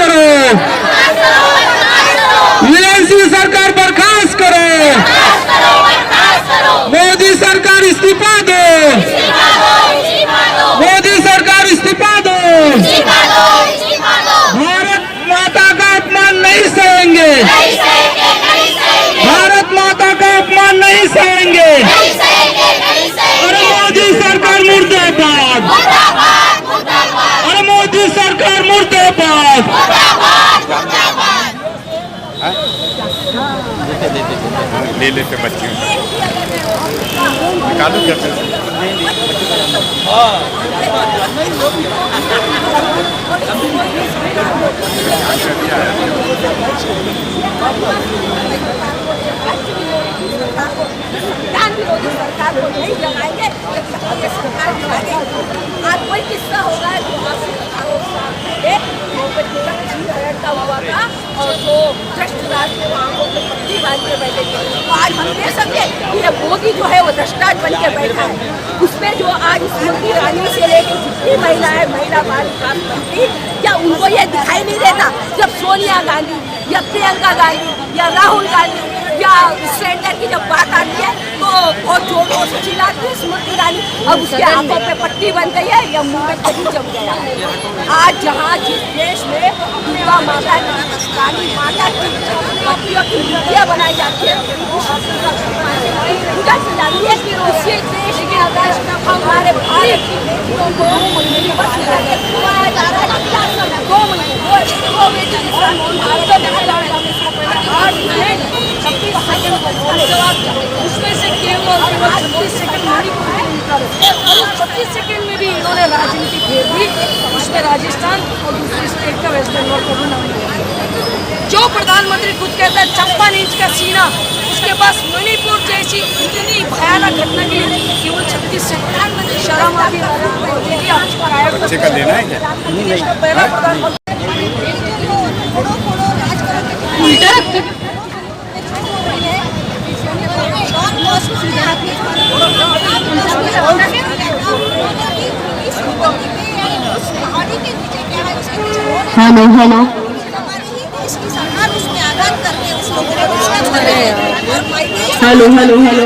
करो, वीएनसी सरकार बर्खास्त करो, मोदी सरकार इस्तीफा दो, मोदी सरकार इस्तीफा दो। भारत माता का अपमान नहीं सहेंगे, भारत माता का अपमान नहीं सहेंगे। अरे मोदी सरकार मुर्दाबाद, अरे मोदी सरकार मुर्दाबाद। ले लेते बच्चे निकालो कैसे सरकार को नहीं जगाएंगे, सरकार जगाएंगे। आज कोई किस्सा होगा और जो भ्रष्ट राज के आंखों पे पट्टी बांध के बैठे थे, तो आज हम कह सकते कि ये मोदी जो है वो भ्रष्टाचार बन के बैठा है। उसमें जो आज स्मृति ईरानी से लेकर जितनी महिला है, महिला बाल विकास मंत्री, क्या उनको ये दिखाई नहीं देता जब सोनिया गांधी या प्रियंका गांधी या राहुल गांधी या सिलेंडर की जब बात आती है तो बहुत जोरों से चिल्लाती है स्मृति ईरानी। अब उसके आंखों पे पट्टी बन गई है या मुंह में कहीं जम गया है। आज जहाँ जिस देश में दुर्गा माता रानी माता की कॉपियों की मूर्तियाँ बनाई जाती है, पूजा की जाती है कि उसी देश के अंदर हमारे भारत की बेटियों को बस लगाया जा रहा है। 2 महीने उसमें से केवल 36 सेकेंड में भी इन्होंने राजनीति खेल दी। उसमें राजस्थान और दूसरे स्टेट का वेस्ट बंगाल को भी नाम लिया। जो प्रधानमंत्री खुद कहता है 56 इंच का सीना, उसके पास मणिपुर जैसी इतनी भयानक घटना के लिए केवल 36 सेकेंड। शर्म आती है। बच्चे का लेना है क्या? पहला प्रधानमंत्री hello hello hello hello hello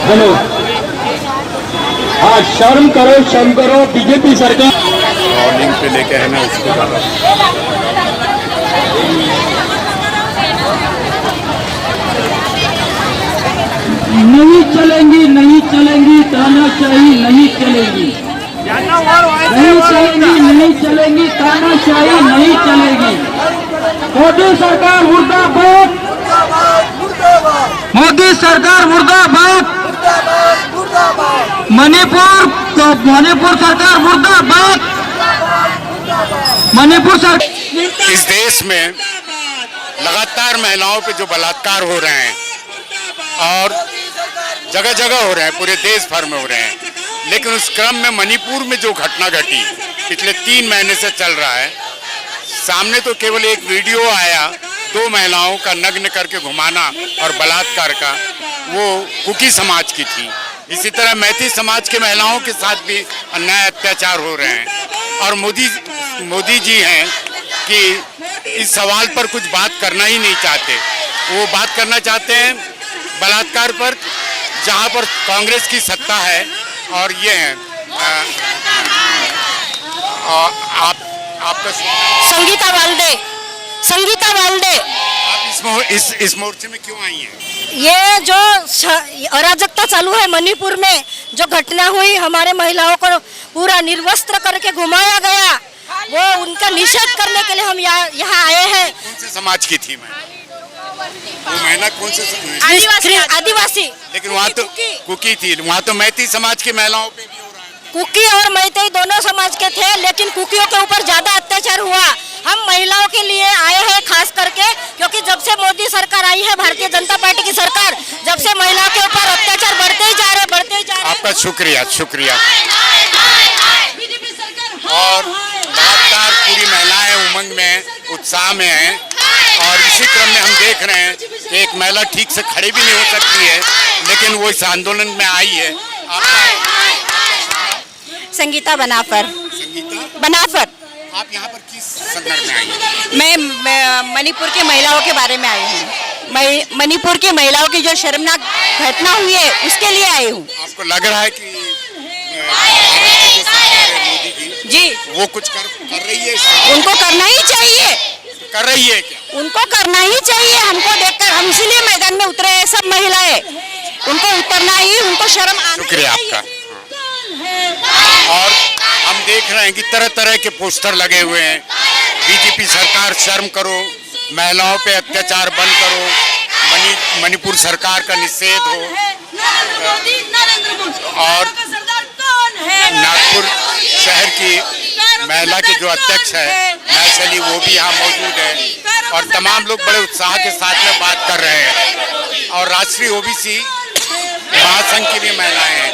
hello, आज शर्म करो बीजेपी सरकार ट्रॉलिंग पे लेके है ना उसको नहीं चलेंगी तानाशाही नहीं चलेगी, नहीं चलेंगी तानाशाही नहीं चलेगी। मोदी सरकार मुर्दाबाद, मोदी सरकार मुर्दाबाद, मणिपुर सरकार मुर्दाबाद, मणिपुर सरकार। इस देश में लगातार महिलाओं पे जो बलात्कार हो रहे हैं और जगह जगह हो रहे हैं, पूरे देश भर में हो रहे हैं, लेकिन उस क्रम में मणिपुर में जो घटना घटी पिछले 3 महीने से चल रहा है, सामने तो केवल एक वीडियो आया 2 महिलाओं का नग्न करके घुमाना और बलात्कार का, वो कुकी समाज की थी। इसी तरह मैती समाज के महिलाओं के साथ भी अन्याय अत्याचार हो रहे हैं और मोदी जी हैं कि इस सवाल पर कुछ बात करना ही नहीं चाहते। वो बात करना चाहते हैं बलात्कार पर, जहां पर कांग्रेस की सत्ता है। और ये है आपका संगीता वाल्दे आप इस मोर्चे में क्यों आई हैं? ये जो अराजकता चालू है मणिपुर में, जो घटना हुई, हमारे महिलाओं को पूरा निर्वस्त्र करके घुमाया गया, वो उनका निषेध करने के लिए हम यहाँ आए हैं। कौन से समाज की थी मैं? वो महिला कौन से आदिवासी। लेकिन वहाँ तो कुकी थी, वहाँ तो मैती समाज की महिलाओं पे भी हो रहा है। कुकी और मैती दोनों समाज के थे, लेकिन कुकियों के ऊपर ज्यादा अत्याचार हुआ। हम महिलाओं के लिए आए हैं खास करके, क्योंकि जब से मोदी सरकार आई है, भारतीय जनता पार्टी की सरकार, जब से महिलाओं के ऊपर अत्याचार बढ़ते ही जा रहे। आपका शुक्रिया। और लगातार पूरी महिलाएं उमंग में हैं, उत्साह में हैं। और इसी क्रम में हम देख रहे हैं कि एक महिला ठीक से खड़ी भी नहीं हो सकती है, लेकिन वो इस आंदोलन में आई है। संगीता बनाफर। संगीता, बनाफर। आप यहाँ पर किस संदर्भ में आई हैं? मैं मणिपुर की महिलाओं के बारे में आई हूँ। मणिपुर की महिलाओं की जो शर्मनाक घटना हुई है उसके लिए आई हूँ। आपको लग रहा है कि भारत की जो सरकार है मोदी की, जी, वो कुछ कर रही है इससे? उनको करना ही चाहिए। कर रही है क्या? उनको करना ही चाहिए। हमको देखकर हम इसीलिए मैदान में उतरे हैं, सब महिलाएं। उनको उतरना ही, उनको शर्म आना। शुक्रिया आपका। और हम देख रहे हैं कि तरह तरह के पोस्टर लगे हुए हैं। बीजेपी सरकार शर्म करो, महिलाओं पे अत्याचार बंद करो, मणिपुर सरकार का निषेध हो। और नागपुर शहर की महिला के जो अध्यक्ष है मैथिली, वो भी यहाँ मौजूद है। और तमाम लोग बड़े उत्साह के साथ में बात कर रहे हैं। और राष्ट्रीय ओबीसी महासंघ की भी महिलाएं हैं।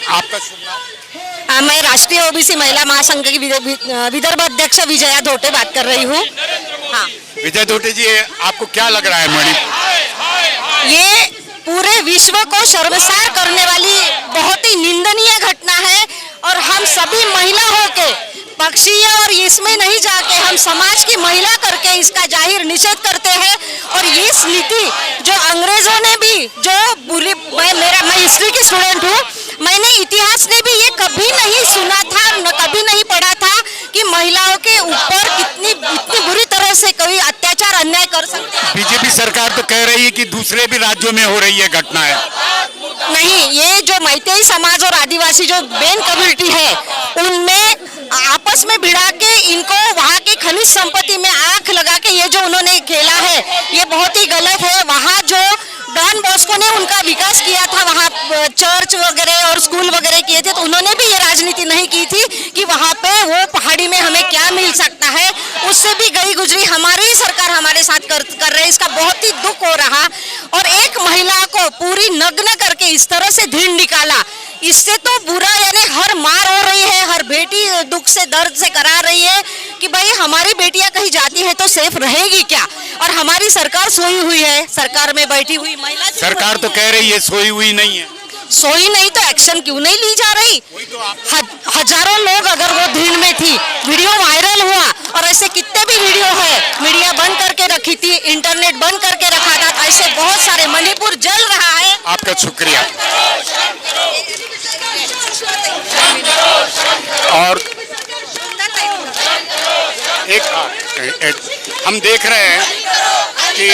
आपका शुभ नाम? मैं राष्ट्रीय ओबीसी महिला महासंघ की विदर्भ अध्यक्ष विजया धोटे बात कर रही हूँ। हाँ, विजय धोटे जी, आपको क्या लग रहा है मणिपुर? ये पूरे विश्व को शर्मसार करने वाली बहुत ही निंदनीय घटना है। और हम सभी महिला होके पक्षीय और इसमें नहीं जाके हम समाज की महिला करके इसका जाहिर निषेध करते हैं। और ये नीति जो अंग्रेजों ने भी जो बुरी, मैं हिस्ट्री की स्टूडेंट हूँ, मैंने इतिहास ने भी ये कभी नहीं सुना था, न कभी नहीं पढ़ा था कि महिलाओं के ऊपर इतनी बुरी तरह से कोई अत्याचार अन्याय कर सकते हैं। बीजेपी सरकार तो कह रही है कि दूसरे भी राज्यों में हो रही है घटनाएं। नहीं, ये जो मैतेई समाज और आदिवासी जो बेन कम्युनिटी है, उनमें आपस में भिड़ा के इनको वहाँ की खनिज संपत्ति में आंख लगा के ये जो उन्होंने खेला है, ये बहुत ही गलत है। वहाँ जो डॉन बॉस्को ने उनका विकास किया था, वहाँ चर्च वगैरह और स्कूल वगैरह किए थे, तो उन्होंने भी ये राजनीति नहीं की थी कि वहाँ पे वो पहाड़ी में हमें क्या मिल सकता है। उससे भी गई गुजरी हमारी ही सरकार हमारे साथ कर रहे हैं। इसका बहुत ही दुख हो रहा। और एक महिला को पूरी नग्न करके इस तरह से ढींढ निकाला, इससे तो बुरा, यानी हर मार हो रही है, हर बेटी दुख से दर्द से करा रही है कि भाई हमारी बेटियां कहीं जाती है तो सेफ रहेगी क्या। और हमारी सरकार सोई हुई है, सरकार में बैठी हुई महिला सरकार तो कह रही है सोई हुई नहीं है। सोई नहीं तो एक्शन क्यों नहीं ली जा रही? हजारों लोग अगर वो धीन में थी, वीडियो वायरल हुआ, और ऐसे कितने भी वीडियो है, मीडिया बंद करके रखी थी, इंटरनेट बंद करके रखा था, ऐसे बहुत सारे। मणिपुर जल रहा है। आपका शुक्रिया। और एक हम देख रहे हैं कि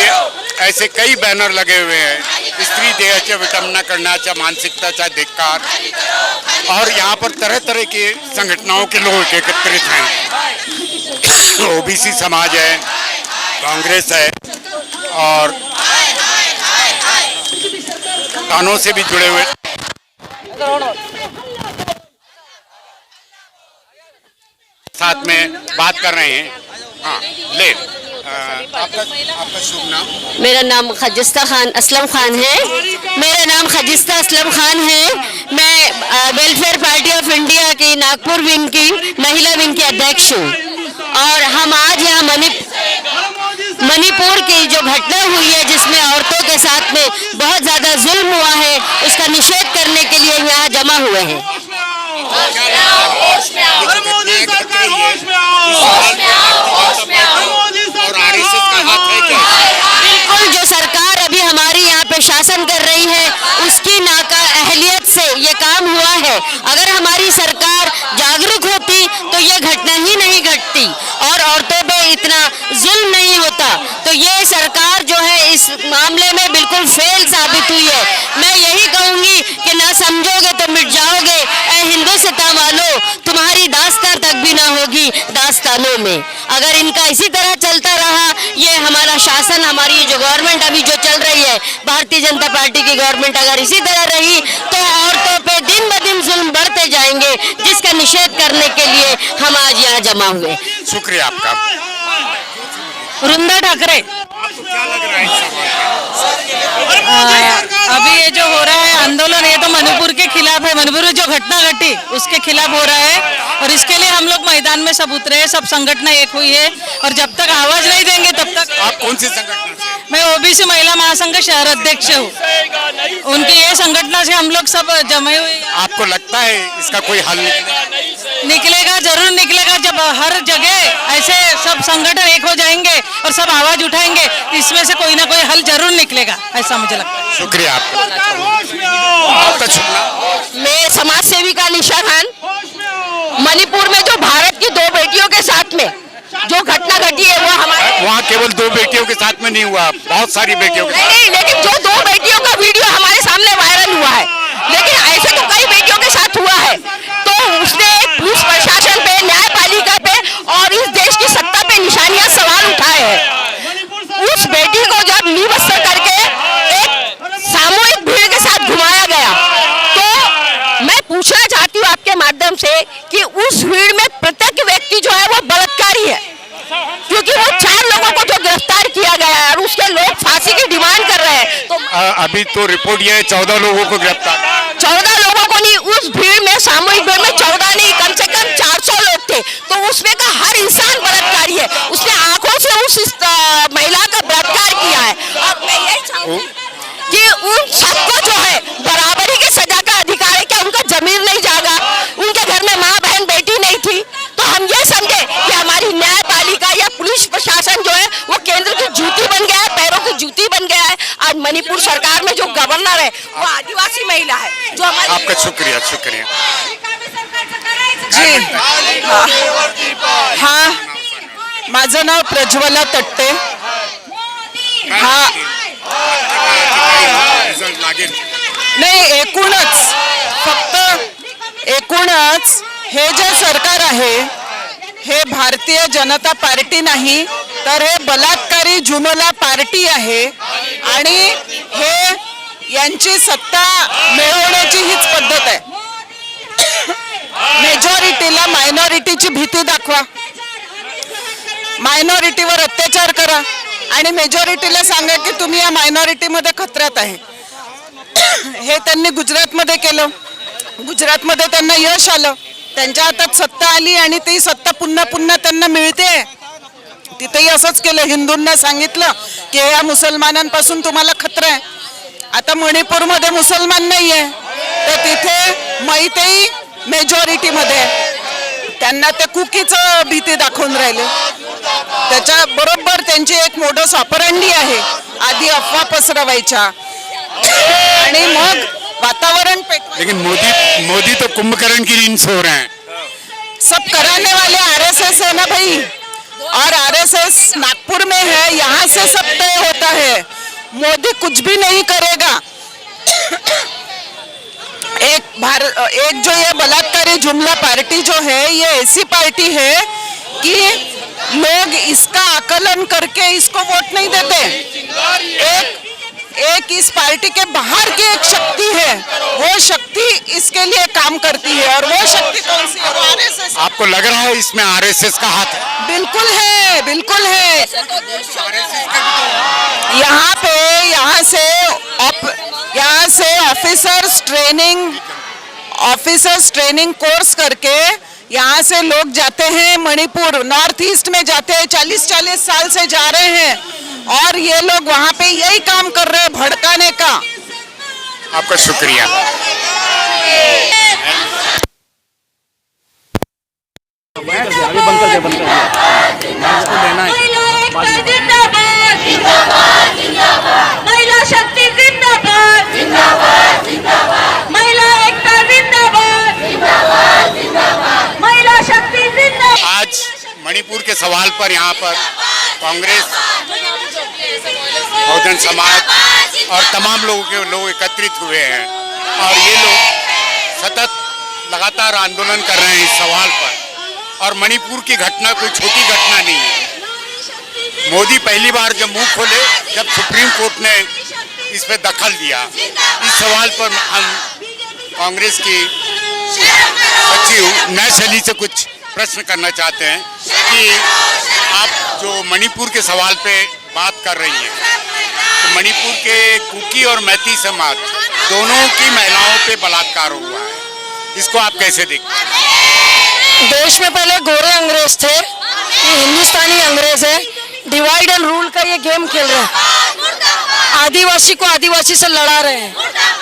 ऐसे कई बैनर लगे हुए हैं, स्त्री देहाच्या विटंबना करण्याच्या मानसिकताचा धिक्कार। और यहाँ पर तरह तरह के संगठनों के लोग एकत्रित हैं। ओबीसी समाज है, कांग्रेस है, और थानों से भी जुड़े हुए साथ में बात कर रहे हैं। हाँ, ले आपका शुभ नाम? मेरा नाम खजिस्ता खान असलम खान है। मेरा नाम खजिस्ता असलम खान है। मैं वेलफेयर पार्टी ऑफ इंडिया की नागपुर विंग की महिला विंग की अध्यक्ष हूँ। और हम आज यहाँ मणिपुर की जो घटना हुई है, जिसमें औरतों के साथ में बहुत ज़्यादा जुल्म हुआ है, उसका निषेध करने के लिए यहाँ जमा हुए हैं। बिल्कुल, जो सरकार अभी हमारी यहाँ पे शासन कर रही है, उसकी नाका अहलियत से ये काम हुआ है। अगर हमारी सरकार जागरूक होती तो ये घटना ही नहीं घटती और औरतों पे इतना जुल्म नहीं होता। तो ये सरकार जो है इस मामले में बिल्कुल फेल साबित हुई है। मैं यही कहूँगी कि ना समझोगे तो मिट जाओगे। ऐ हिंदुस्तान वालों, तुम्हारी दास्तां तक भी ना होगी दास्तानों में। अगर इनका इसी तरह चलता रहा, ये हमारा शासन, हमारी जो गवर्नमेंट अभी जो चल रही है, भारतीय जनता पार्टी की गवर्नमेंट अगर इसी तरह रही तो औरतों पे दिन ब दिन जुल्म बढ़ते जाएंगे, जिसका निषेध करने के लिए हम आज यहाँ जमा हुए। शुक्रिया आपका। वृंदा ठाकरे। आपको क्या लग रहा है? अभी ये जो हो रहा है आंदोलन, ये तो मणिपुर के खिलाफ खिलाफ है, मणिपुर में जो घटना घटी उसके खिलाफ हो रहा है और इसके लिए हम लोग मैदान में सब उतरे हैं, सब संगठन एक हुई है और जब तक आवाज नहीं देंगे तब तक। आप कौन सी संगठन से? मैं ओबीसी महिला महासंघ शहर अध्यक्ष हूँ, उनके ये संगठन से हम लोग सब जमे हुए। आपको लगता है इसका कोई हल निकलेगा? जरूर निकलेगा, जब हर जगह ऐसे सब संगठन एक हो जाएंगे और सब आवाज उठाएंगे तो इसमें से कोई ना कोई हल जरूर निकलेगा, ऐसा मुझे लगता है। शुक्रिया आपका शुक्रिया। मैं समाज सेविका निशा खान। मणिपुर में जो भारत की दो बेटियों के साथ में जो घटना घटी है वो हमारे वहाँ केवल दो बेटियों के साथ में नहीं हुआ, बहुत सारी बेटियों के साथ। नहीं, लेकिन जो दो बेटियों का वीडियो हमारे सामने वायरल हुआ है, लेकिन ऐसे तो कई बेटियों के साथ हुआ है। तो उसने पुलिस प्रशासन पे, न्यायपालिका पे और इस देश की सत्ता पे निशानियां सवाल उठाए हैं। उस बेटी को जब निवस्त्र करके एक सामूहिक भीड़ के साथ घुमाया गया, तो मैं पूछना चाहती हूँ आपके माध्यम से कि उस भीड़ में प्रत्येक व्यक्ति जो है वो बलात्कारी है, क्योंकि वो 4 लोगों को जो गिरफ्तार किया गया है और उसके लोग फांसी की डिमांड कर रहे हैं। तो अभी तो रिपोर्ट ये है 14 लोगों को गिरफ्तार। 14 लोगों को नहीं, उस भीड़ में, सामूहिक भीड़ में 14 नहीं, कम से कम 400 लोग थे। तो उसमें का हर इंसान बलात्कारी है, उसने आंखों से उस महिला का बलात्कार किया है। और मैं यही चाहूंगी कि उन सबको जो है बराबरी की सजा का अधिकार है। क्या उनका जमीर नहीं जागा? उनके घर में माँ बहन बेटी नहीं थी? तो हम ये समझे कि हमारी न्यायपालिका या पुलिस प्रशासन जो है वो केंद्र की जूती बन गया है, पैरों की जूती बन गया है। आज मणिपुर सरकार में जो गवर्नर है वो आदिवासी महिला है, जो हमारी। आपका शुक्रिया शुक्रिया जी हाँ, माझं नाव प्रज्वला तट्टे। हा रिझल्ट लागेल. नाही, एकूणच हे जे सरकार आहे हे भारतीय जनता पार्टी नाही तर हे बलात्कारी जुमला पार्टी आहे आणि हे यांची सत्ता मिळवण्याची हीच पद्धत आहे। मेजॉरिटीला मायनॉरिटीची भीती दाखवा, मायनॉरिटीवर अत्याचार करा आणि मेजॉरिटीला सांगा की तुम्ही या मायनॉरिटीमध्ये खतऱ्यात आहे। हे त्यांनी गुजरातमध्ये केलं, गुजरातमध्ये त्यांना यश आलं, त्यांच्या हातात सत्ता आली आणि ती सत्ता पुन्हा पुन्हा त्यांना मिळते। तिथेही असंच केलं, हिंदूंना सांगितलं की या मुसलमानांपासून तुम्हाला खतरा आहे। आता मणिपूरमध्ये मुसलमान नाहीये तर तिथे मैतेई मेजॉरिटीमध्ये, त्यांना ते कुकीचं भीती दाखवून राहिले। त्याच्या बरोबर त्यांची एक मोडस ऑपरंडी आहे, आधी अफवा पसरवायच्या आणि मग वातावरण पेटवायचं। लेकिन मोदी तो कुंभकर्ण की नींद सो रहे हैं। सब कराने वाले आरएसएस है ना भाई, और आरएसएस नागपुर में है, यहाँ से सब तय होता है। मोदी कुछ भी नहीं करेगा। एक जो ये बलात्कारी जुमला पार्टी जो है ये ऐसी पार्टी है कि लोग इसका आकलन करके इसको वोट नहीं देते। एक इस पार्टी के बाहर की एक शक्ति है, वो शक्ति इसके लिए काम करती है और वो शक्ति कौन सी है? वो आरएसएस। आपको लग रहा है इसमें आरएसएस का हाथ है? बिल्कुल है, बिल्कुल है। यहाँ से ऑफिसर्स ट्रेनिंग कोर्स करके यहाँ से लोग जाते हैं मणिपुर, नॉर्थ ईस्ट में जाते हैं, 40-40 साल से जा रहे हैं और ये लोग वहाँ पे यही काम कर रहे हैं, भड़काने का। आपका शुक्रिया। महिला शक्ति जिंदाबाद, महिला एकता जिंदाबाद, महिला शक्ति जिंदाबाद। आज मणिपुर के सवाल पर यहाँ पर कांग्रेस, बहुजन समाज और तमाम लोग एकत्रित हुए हैं और ये लोग सतत लगातार आंदोलन कर रहे हैं इस सवाल पर। और मणिपुर की घटना कोई छोटी घटना नहीं है। मोदी पहली बार जब मुंह खोले जब सुप्रीम कोर्ट ने इस पर दखल दिया। इस सवाल पर हम कांग्रेस की सचिव नैशली से कुछ प्रश्न करना चाहते हैं कि आप जो मणिपुर के सवाल पे बात कर रही हैं, तो मणिपुर के कुकी और मैती समाज दोनों की महिलाओं पे बलात्कार हुआ है, इसको आप कैसे देखते हैं? देश में पहले गोरे अंग्रेज थे, ये हिंदुस्तानी अंग्रेज है। डिवाइड एंड रूल का ये गेम खेल रहे हैं, आदिवासी को आदिवासी से लड़ा रहे हैं।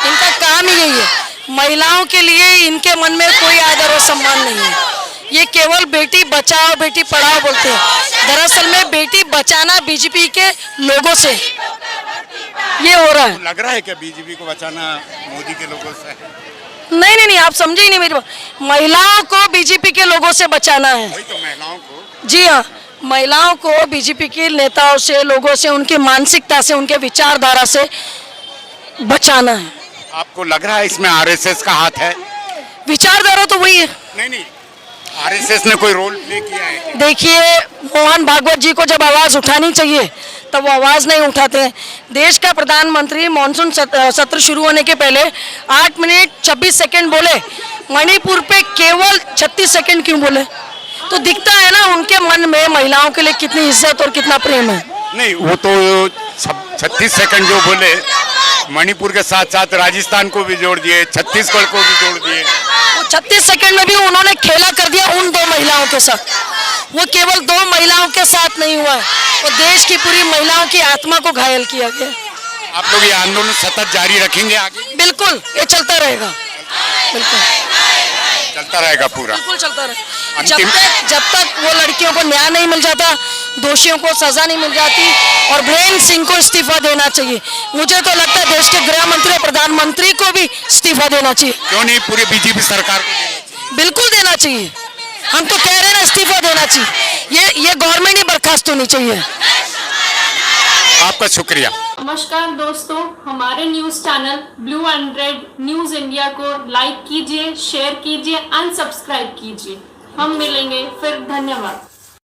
इनका काम ही यही है। महिलाओं के लिए इनके मन में कोई आदर और सम्मान नहीं है। ये केवल बेटी बचाओ बेटी पढ़ाओ बोलते हैं। दरअसल में बेटी बचाना बीजेपी के लोगों से ये हो रहा है। लग रहा है कि बीजेपी को बचाना मोदी के लोगों से? नहीं नहीं नहीं, आप समझे ही नहीं मेरी बात। महिलाओं को बीजेपी के लोगों से बचाना है। वही तो, महिलाओं को। जी हाँ, महिलाओं को बीजेपी के नेताओं से, लोगों से, उनकी मानसिकता से, उनके विचारधारा से बचाना है। आपको लग रहा है इसमें आरएसएस का हाथ है? विचारधारा तो वही है। नहीं, आरएसएस ने कोई रोल प्ले किया है? देखिए, मोहन भागवत जी को जब आवाज उठानी चाहिए तब वो आवाज नहीं उठाते हैं। देश का प्रधानमंत्री मानसून सत्र शुरू होने के पहले 8 मिनट 26 सेकंड बोले, मणिपुर पे केवल 36 सेकंड क्यों बोले? तो दिखता है ना उनके मन में महिलाओं के लिए कितनी इज्जत और कितना प्रेम है। नहीं, वो तो 36 सेकंड जो बोले, मणिपुर के साथ साथ राजस्थान को भी जोड़ दिए, छत्तीसगढ़ को भी जोड़ दिए। 36 सेकंड में भी उन्होंने खेला कर दिया उन 2 महिलाओं के साथ। वो केवल 2 महिलाओं के साथ नहीं हुआ, वो देश की पूरी महिलाओं की आत्मा को घायल किया गया। आप लोग ये आंदोलन सतत जारी रखेंगे आगे? बिल्कुल, ये चलता रहेगा। बिल्कुल चलता रहेगा पूरा? बिल्कुल चलता रहेगा। अंतिम- जब तक वो लड़कियों को न्याय नहीं मिल जाता, दोषियों को सजा नहीं मिल जाती, और बीरेन सिंह को इस्तीफा देना चाहिए। मुझे तो लगता है देश के गृह मंत्री और प्रधानमंत्री को भी इस्तीफा देना चाहिए। क्यों नहीं, पूरी बीजेपी सरकार को देना चाहिए? बिल्कुल देना चाहिए। हम तो कह रहे हैं ना, इस्तीफा देना चाहिए। ये गवर्नमेंट ही बर्खास्त होनी चाहिए। आपका शुक्रिया। नमस्कार दोस्तों, हमारे news channel blue and red news India को लाइक कीजिए, शेयर कीजिए, अनसब्सक्राइब कीजिए। हम मिलेंगे फिर। धन्यवाद।